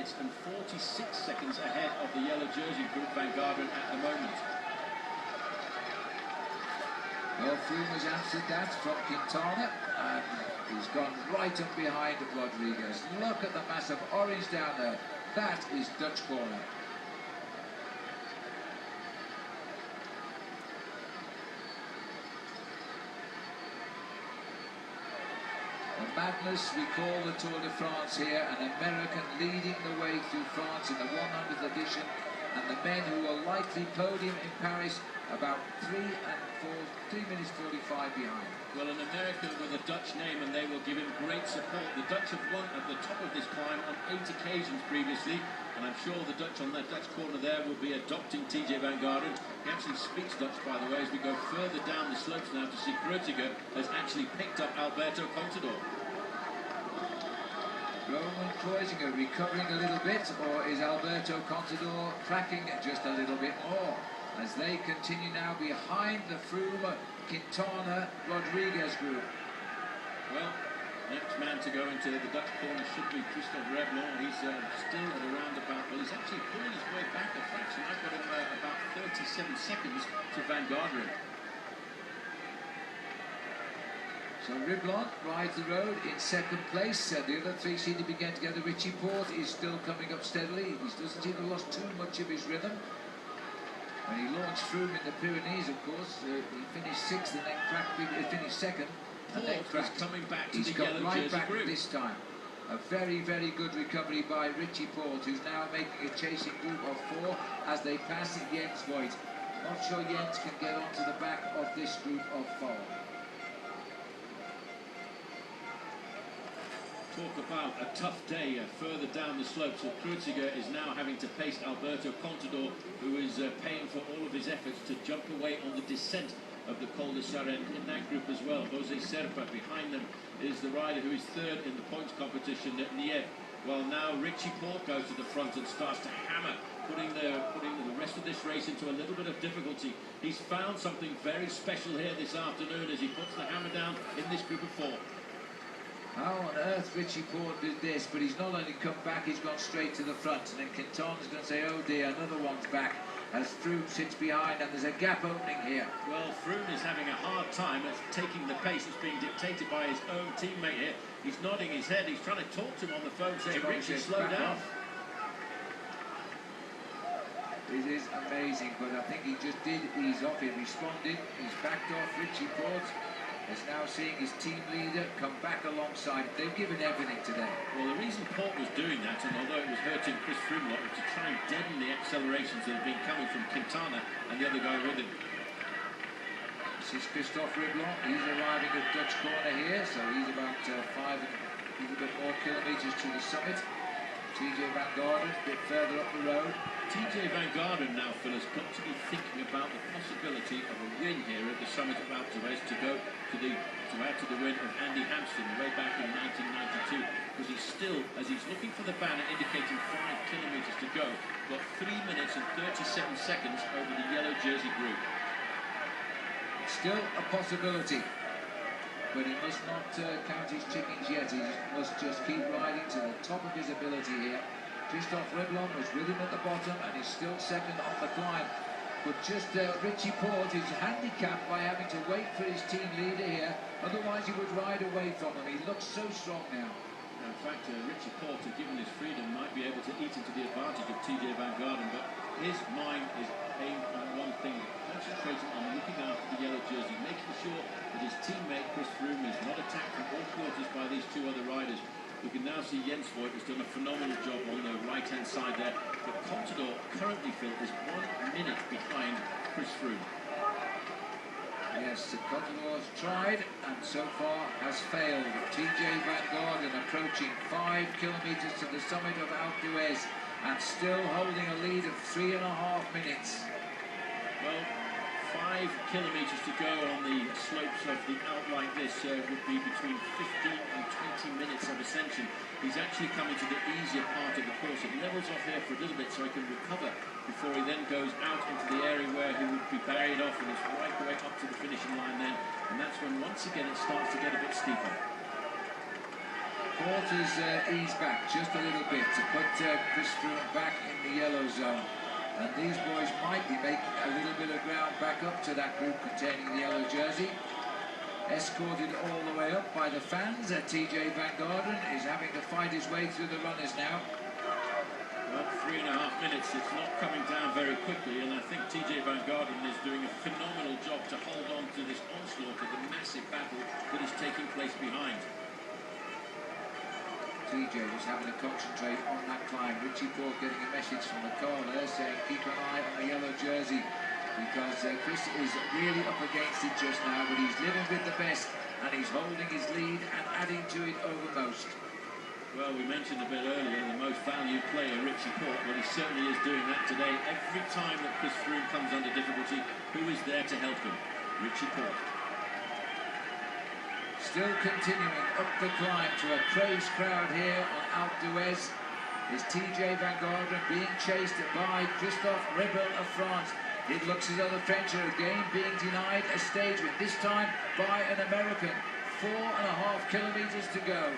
minutes and 46 seconds ahead of the yellow jersey group Van Garderen at the moment. Well, Froome has answered that from Quintana, and he's gone right up behind Rodriguez. Look at the mass of orange down there. That is Dutch corner. The madness we call the Tour de France here, an American leading the way through France in the 100th edition, and the men who will likely podium in Paris about 3 minutes 45 behind. Well, an American with a Dutch name, and they will give him great support. The Dutch have won at the top of this climb on 8 occasions previously, and I'm sure the Dutch on that Dutch corner there will be adopting TJ Van Garderen. He actually speaks Dutch, by the way, as we go further down the slopes now to see Kreuziger has actually picked up Alberto Contador. Roman Kreuziger recovering a little bit, or is Alberto Contador cracking just a little bit more? As they continue now behind the Froome, Quintana, Rodriguez group. Well, next man to go into the Dutch corner should be Christophe Reblon. He's still at around about, well, he's actually pulling his way back a fraction. I've got him about 37 seconds to Van Garderen. So Reblon rides the road in second place. The other three seem to be getting together. Richie Porte is still coming up steadily. He doesn't seem to have lost too much of his rhythm. When he launched Froome in the Pyrenees, of course, he finished sixth and then finished second. And then cracked. Coming back to He's the come yellow right jersey back group this time. A very, very good recovery by Richie Porte, who's now making a chasing group of 4 as they pass Jens Voigt. Not sure Jens can get onto the back of this group of 4. Talk about a tough day further down the slope. So Kreuziger is now having to pace Alberto Contador, who is paying for all of his efforts to jump away on the descent of the Col de Sarenne in that group as well. Jose Serpa behind them is the rider who is third in the points competition at Nieve. Well, now Richie Porte goes to the front and starts to hammer, putting the rest of this race into a little bit of difficulty. He's found something very special here this afternoon as he puts the hammer down in this group of 4. How on earth Richie Porte did this, but he's not only come back, he's gone straight to the front, and then Quintana's going to say, oh dear, another one's back, as Froome sits behind, and there's a gap opening here. Well, Froome is having a hard time at taking the pace that's being dictated by his own teammate here. He's nodding his head, he's trying to talk to him on the phone, saying, Richie, slow down. It is amazing, but I think he just did ease off, he responded, he's backed off. Richie Porte is now seeing his team leader come back alongside. They've given everything today. Well, the reason Porte was doing that, and although it was hurting Chris Froome a lot, was to try and deaden the accelerations that have been coming from Quintana and the other guy with him. This is Christophe Reblon. He's arriving at Dutch corner here, so he's about 5 and a little bit more kilometres to the summit. TJ Van Garderen a bit further up the road. TJ Van Garderen now, Phil, has got to be thinking about the possibility of a win here at the summit of Alpe d'Huez to add to the win of Andy Hampsten way back in 1992, because he's still, as he's looking for the banner indicating 5 kilometres to go, got 3 minutes and 37 seconds over the yellow jersey group. It's still a possibility, but he must not count his chickens yet. He must just keep riding to the top of his ability here. Christophe Reblon was with him at the bottom and is still second on the climb. But just Richie Porte is handicapped by having to wait for his team leader here. Otherwise he would ride away from him. He looks so strong now. In fact, Richie Porte, given his freedom, might be able to eat into the advantage of TJ Van Garderen, but his mind is aimed on one thing, concentrating on looking after the yellow jersey, making sure that his teammate Chris Froome is not attacked from all quarters by these 2 other riders. We can now see Jens Voigt has done a phenomenal job on the right-hand side there, but Contador currently, Phil, is 1 minute behind Chris Froome. Yes, Contador's tried and so far has failed. TJ Van Garderen approaching 5 kilometres to the summit of Alpe d'Huez and still holding a lead of 3.5 minutes. Well, 5 kilometres to go on the slopes of the Alpe like this would be between 15 and 20 minutes of ascension. He's actually coming to the easier part of the course. It levels off here for a little bit so he can recover before he then goes out into the area where he would be buried off and is right the way up to the finishing line then. And that's when once again it starts to get a bit steeper. Porter's eased back just a little bit to put Chris Froome back in the yellow zone. And these boys might be making a little bit of ground back up to that group containing the yellow jersey. Escorted all the way up by the fans. TJ Van Garderen is having to fight his way through the runners now. Well, 3.5 minutes, it's not coming down very quickly, and I think TJ Van Garderen is doing a phenomenal job to hold on to this onslaught of the massive battle that is taking place behind. TJ just having to concentrate on that climb. Richie Porte getting a message from the caller saying keep an eye on the yellow jersey, because Chris is really up against it just now, but he's living with the best and he's holding his lead and adding to it over most. Well, we mentioned a bit earlier the most valued player, Richie Porte. Well, he certainly is doing that today. Every time that Chris Froome comes under difficulty, who is there to help him? Richie Porte. Still continuing up the climb to a crazed crowd here on Alpe d'Huez is TJ Van Garderen being chased by Christophe Rebel of France. It looks as though the French are again being denied a stage win, this time by an American. 4.5 kilometers to go.